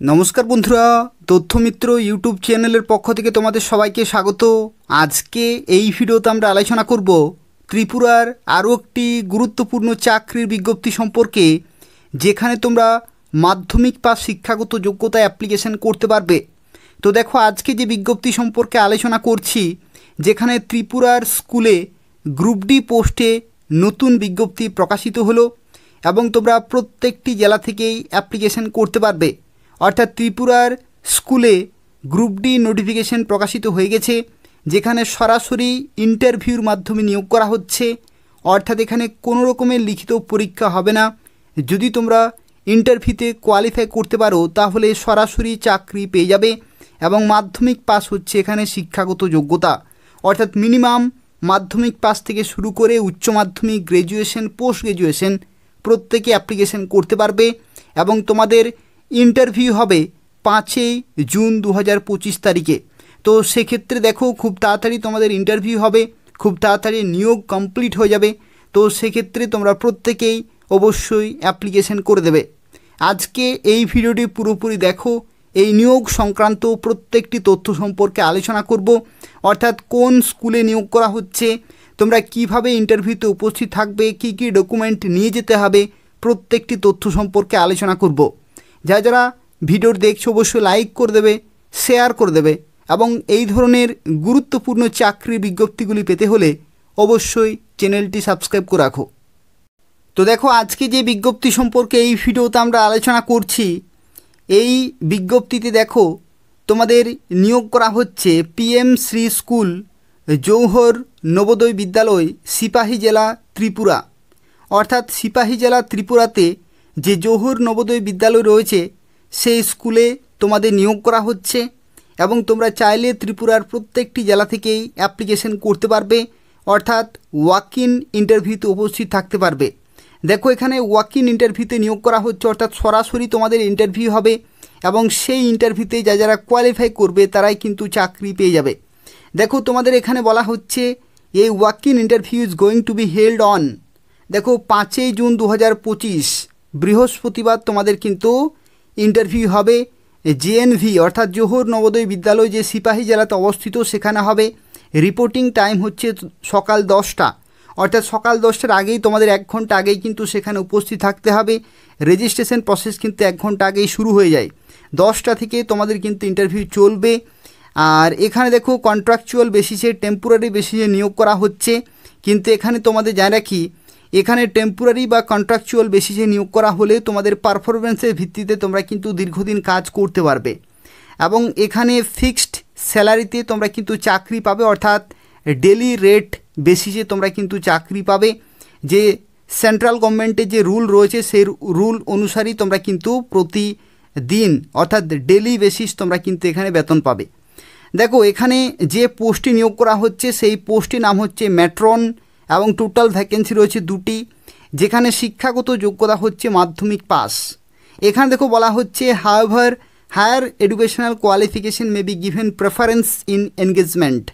নমস্কার বন্ধুরা, তথ্যমিত্র ইউটিউব চ্যানেলের পক্ষ থেকে তোমাদের সবাইকে স্বাগত। আজকে এই ভিডিওতে আমরা আলোচনা করব ত্রিপুরার আরও একটি গুরুত্বপূর্ণ চাকরির বিজ্ঞপ্তি সম্পর্কে, যেখানে তোমরা মাধ্যমিক পাস শিক্ষাগত যোগ্যতা অ্যাপ্লিকেশন করতে পারবে। তো দেখো, আজকে যে বিজ্ঞপ্তি সম্পর্কে আলোচনা করছি, যেখানে ত্রিপুরার স্কুলে গ্রুপ ডি পোস্টে নতুন বিজ্ঞপ্তি প্রকাশিত হলো এবং তোমরা প্রত্যেকটি জেলা থেকেই অ্যাপ্লিকেশন করতে পারবে। অর্থাৎ ত্রিপুরার স্কুলে গ্রুপ ডি নোটিফিকেশন প্রকাশিত হয়ে গেছে, যেখানে সরাসরি ইন্টারভিউর মাধ্যমে নিয়োগ করা হচ্ছে। অর্থাৎ এখানে কোনো রকমের লিখিত পরীক্ষা হবে না। যদি তোমরা ইন্টারভিউতে কোয়ালিফাই করতে পারো তাহলে সরাসরি চাকরি পেয়ে যাবে। এবং মাধ্যমিক পাস হচ্ছে এখানে শিক্ষাগত যোগ্যতা, অর্থাৎ মিনিমাম মাধ্যমিক পাস থেকে শুরু করে উচ্চ মাধ্যমিক, গ্র্যাজুয়েশন, পোস্ট গ্র্যাজুয়েশন প্রত্যেকে অ্যাপ্লিকেশন করতে পারবে। এবং তোমাদের ইন্টারভিউ হবে 5 জুন 2025 তারিখে। তো সেক্ষেত্রে দেখো, খুব তাড়াতাড়ি তোমাদের ইন্টারভিউ হবে, খুব তাড়াতাড়ি নিয়োগ কমপ্লিট হয়ে যাবে। তো সেক্ষেত্রে তোমরা প্রত্যেকেই অবশ্যই অ্যাপ্লিকেশন করে দেবে। আজকে এই ভিডিওটি পুরোপুরি দেখো, এই নিয়োগ সংক্রান্ত প্রত্যেকটি তথ্য সম্পর্কে আলোচনা করব। অর্থাৎ কোন স্কুলে নিয়োগ করা হচ্ছে, তোমরা কিভাবে ইন্টারভিউতে উপস্থিত থাকবে, কি কি ডকুমেন্ট নিয়ে যেতে হবে, প্রত্যেকটি তথ্য সম্পর্কে আলোচনা করব। যারা ভিডিওর দেখছো অবশ্যই লাইক করে দেবে, শেয়ার করে দেবে এবং এই ধরনের গুরুত্বপূর্ণ চাকরির বিজ্ঞপ্তিগুলি পেতে হলে অবশ্যই চ্যানেলটি সাবস্ক্রাইব করে রাখো। তো দেখো, আজকে যে বিজ্ঞপ্তি সম্পর্কে এই ভিডিওতে আমরা আলোচনা করছি, এই বিজ্ঞপ্তিতে দেখো তোমাদের নিয়োগ করা হচ্ছে PM শ্রী স্কুল, জৌহর নবোদয় বিদ্যালয়, সিপাহী জেলা, ত্রিপুরা। অর্থাৎ সিপাহী জেলা ত্রিপুরাতে যে জৌহর নবোদয় বিদ্যালয় রয়েছে সেই স্কুলে তোমাদের নিয়োগ করা হচ্ছে এবং তোমরা চাইলে ত্রিপুরার প্রত্যেকটি জেলা থেকেই অ্যাপ্লিকেশন করতে পারবে। অর্থাৎ ওয়াক ইন ইন্টারভিউতে উপস্থিত থাকতে পারবে। দেখো, এখানে ওয়াক ইন ইন্টারভিউতে নিয়োগ করা হচ্ছে, অর্থাৎ সরাসরি তোমাদের ইন্টারভিউ হবে এবং সেই ইন্টারভিউতে যারা কোয়ালিফাই করবে তারাই কিন্তু চাকরি পেয়ে যাবে। দেখো, তোমাদের এখানে বলা হচ্ছে এই walk in interview is going to be held on, দেখো 5 জুন 2025 বৃহস্পতিবার তোমাদের কিন্তু ইন্টারভিউ হবে। JNV অর্থাৎ জৌহর নবোদয় বিদ্যালয় যে সিপাহী জেলাতে অবস্থিত সেখানে হবে। রিপোর্টিং টাইম হচ্ছে সকাল 10টা, অর্থাৎ সকাল 10টার আগেই তোমাদের 1 ঘন্টা আগেই কিন্তু সেখানে উপস্থিত থাকতে হবে। রেজিস্ট্রেশন প্রসেস কিন্তু 1 ঘন্টা আগেই শুরু হয়ে যায়। 10টা থেকে তোমাদের কিন্তু ইন্টারভিউ চলবে। আর এখানে দেখো, কন্ট্রাকচুয়াল বেসিসে, টেম্পোরারি বেসিসে নিয়োগ করা হচ্ছে। কিন্তু এখানে তোমাদের জানা রাখি, এখানে টেম্পোরারি বা কন্ট্রাকচুয়াল বেসিসে নিয়োগ করা হলে তোমাদের পারফরমেন্সের ভিত্তিতে তোমরা কিন্তু দীর্ঘদিন কাজ করতে পারবে এবং এখানে ফিক্সড স্যালারিতে তোমরা কিন্তু চাকরি পাবে। অর্থাৎ ডেলি রেট বেসিসে তোমরা কিন্তু চাকরি পাবে। যে সেন্ট্রাল গভর্নমেন্টের যে রুল রয়েছে সেই রুল অনুসারেই তোমরা কিন্তু প্রতিদিন অর্থাৎ ডেলি বেসিস তোমরা কিন্তু এখানে বেতন পাবে। দেখো, এখানে যে পোস্টে নিয়োগ করা হচ্ছে সেই পোস্টের নাম হচ্ছে ম্যাট্রন এবং টোটাল ভ্যাকেন্সি রয়েছে 2টি, যেখানে শিক্ষাগত যোগ্যতা হচ্ছে মাধ্যমিক পাস। এখানে দেখো বলা হচ্ছে however higher educational qualification may be given preference in engagement.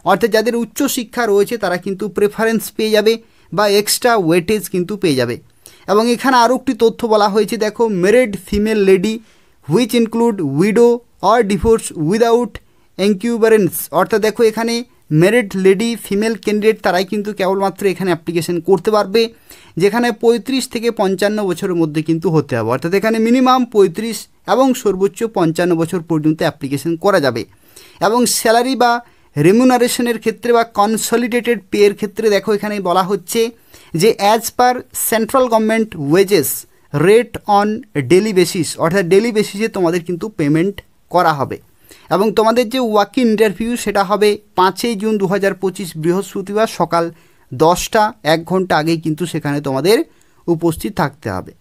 অর্থাৎ যাদের উচ্চ শিক্ষা রয়েছে তারা কিন্তু প্রেফারেন্স পেয়ে যাবে বা এক্সট্রা ওয়েটেজ কিন্তু পেয়ে যাবে। এবং এখানে আরও একটি তথ্য বলা হয়েছে, দেখো married female lady which include widow or divorce without encumbrance. অর্থাৎ দেখো, এখানে ম্যারিড লেডি ফিমেল ক্যান্ডিডেট তারাই কিন্তু কেবলমাত্র এখানে অ্যাপ্লিকেশন করতে পারবে, যেখানে 35 থেকে 55 বছরের মধ্যে কিন্তু হতে হবে। অর্থাৎ এখানে মিনিমাম 35 এবং সর্বোচ্চ 55 বছর পর্যন্ত অ্যাপ্লিকেশন করা যাবে। এবং স্যালারি বা রেমুনারেশনের ক্ষেত্রে বা কনসলিডেটেড পের ক্ষেত্রে দেখো এখানে বলা হচ্ছে যে as per central government wages rate on daily basis. অর্থাৎ ডেলি বেসিসে তোমাদের কিন্তু পেমেন্ট করা হবে। এবং তোমাদের যে ওয়াক ইন ইন্টারভিউ সেটা হবে 5 জুন 2025 বৃহস্পতিবার সকাল 10টা, 1 ঘন্টা আগেই কিন্তু সেখানে তোমাদের উপস্থিত থাকতে হবে।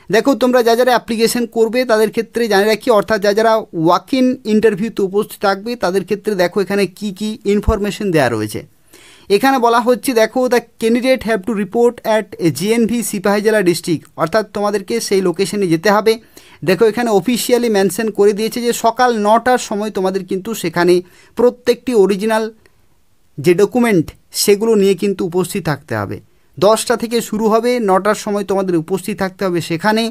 দেখো, তোমরা যারা অ্যাপ্লিকেশন করবে তাদের ক্ষেত্রে জানিয়ে রাখি, অর্থাৎ যারা ওয়াক ইন ইন্টারভিউতে উপস্থিত থাকবে তাদের ক্ষেত্রে দেখো এখানে কি কি ইনফরমেশন দেওয়া রয়েছে। এখানে বলা হচ্ছে, দেখো the candidate have to report at JNV সিপাহী জেলা ডিস্ট্রিক্ট। অর্থাৎ তোমাদেরকে সেই লোকেশনে যেতে হবে। দেখো, এখানে অফিসিয়ালি মেনশন করে দিয়েছে যে সকাল 9টার সময় তোমাদের কিন্তু সেখানে প্রত্যেকটি অরিজিনাল যে ডকুমেন্ট সেগুলো নিয়ে কিন্তু উপস্থিত থাকতে হবে। 10টা থেকে শুরু হবে, 9টার সময় তোমাদের উপস্থিত থাকতে হবে সেখানে।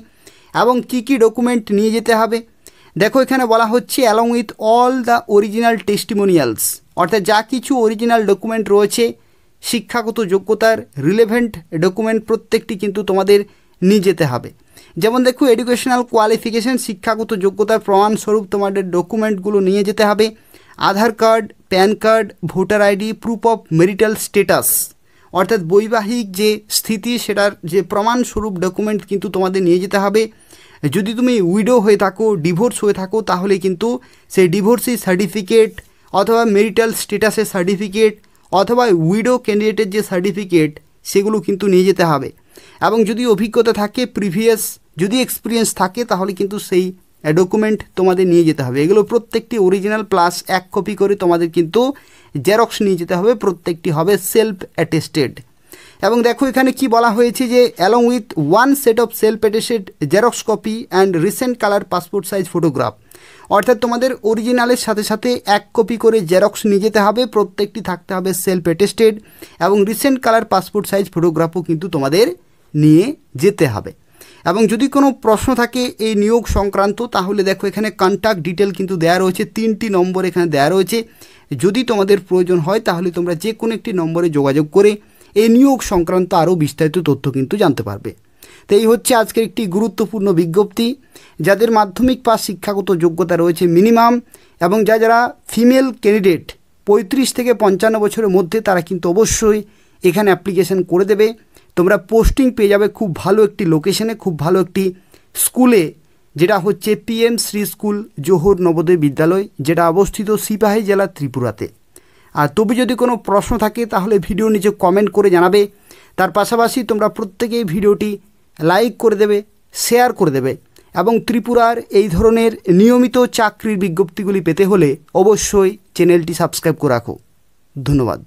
এবং কি কি ডকুমেন্ট নিয়ে যেতে হবে, দেখো এখানে বলা হচ্ছে along with all the original testimonials, অর্থাৎ যা কিছু অরিজিনাল ডকুমেন্ট রয়েছে শিক্ষাগত যোগ্যতার রিলেভেন্ট ডকুমেন্ট প্রত্যেকটি কিন্তু তোমাদের নিয়ে যেতে হবে। যেমন দেখো এডুকেশনাল কোয়ালিফিকেশান, শিক্ষাগত যোগ্যতার প্রমাণস্বরূপ তোমাদের ডকুমেন্টগুলো নিয়ে যেতে হবে। Aadhaar card, PAN card, voter ID, proof of marital status, অর্থাৎ বৈবাহিক যে স্থিতি সেটার যে প্রমাণস্বরূপ ডকুমেন্ট কিন্তু তোমাদের নিয়ে যেতে হবে। যদি তুমি উইডো হয়ে থাকো, ডিভোর্স হয়ে থাকো, তাহলে কিন্তু সেই ডিভোর্সি সার্টিফিকেট অথবা মেরিটাল স্ট্যাটাসের সার্টিফিকেট অথবা উইডো ক্যান্ডিডেটের যে সার্টিফিকেট সেগুলো কিন্তু নিয়ে যেতে হবে। এবং যদি অভিজ্ঞতা থাকে, প্রিভিয়াস যদি এক্সপিরিয়েন্স থাকে, তাহলে কিন্তু সেই ডকুমেন্ট তোমাদের নিয়ে যেতে হবে। এগুলো প্রত্যেকটি অরিজিনাল প্লাস 1 কপি করে তোমাদের কিন্তু জেরক্স নিয়ে যেতে হবে, প্রত্যেকটি হবে সেলফ অ্যাটেস্টেড। এবং দেখো এখানে কি বলা হয়েছে যে along with 1 set of self attested xerox copy and recent colour passport size photograph, অর্থাৎ তোমাদের অরিজিনালের সাথে সাথে 1 কপি করে জেরক্স নিয়ে যেতে হবে, প্রত্যেকটি থাকতে হবে সেলফ অ্যাটেস্টেড, এবং রিসেন্ট কালার পাসপোর্ট সাইজ ফটোগ্রাফও কিন্তু তোমাদের নিয়ে যেতে হবে। এবং যদি কোনো প্রশ্ন থাকে এই নিয়োগ সংক্রান্ত, তাহলে দেখো এখানে কন্ট্যাক্ট ডিটেল কিন্তু দেওয়া রয়েছে, 3টি নম্বর এখানে দেওয়া রয়েছে। যদি তোমাদের প্রয়োজন হয় তাহলে তোমরা যে কোনো একটি নম্বরে যোগাযোগ করে এই নিয়োগ সংক্রান্ত আরও বিস্তারিত তথ্য কিন্তু জানতে পারবে। তো এই হচ্ছে আজকের একটি গুরুত্বপূর্ণ বিজ্ঞপ্তি। যাদের মাধ্যমিক পাস শিক্ষাগত যোগ্যতা রয়েছে মিনিমাম, এবং যারা ফিমেল ক্যান্ডিডেট 35 থেকে 55 বছরের মধ্যে, তারা কিন্তু অবশ্যই এখানে অ্যাপ্লিকেশন করে দেবে। তোমরা পোস্টিং পেয়ে যাবে খুব ভালো একটি লোকেশনে, খুব ভালো একটি স্কুলে, যেটা হচ্ছে PM শ্রী স্কুল জোহর নবোদয় বিদ্যালয়, যেটা অবস্থিত সিপাহী জেলা ত্রিপুরাতে। আর তবে যদি কোনো প্রশ্ন থাকে তাহলে ভিডিও নিচে কমেন্ট করে জানাবে। তার পাশাপাশি তোমরা প্রত্যেকেই ভিডিওটি লাইক করে দেবে, শেয়ার করে দেবে, এবং ত্রিপুরার এই ধরনের নিয়মিত চাকরির বিজ্ঞপ্তিগুলি পেতে হলে অবশ্যই চ্যানেলটি সাবস্ক্রাইব করে রাখো। ধন্যবাদ।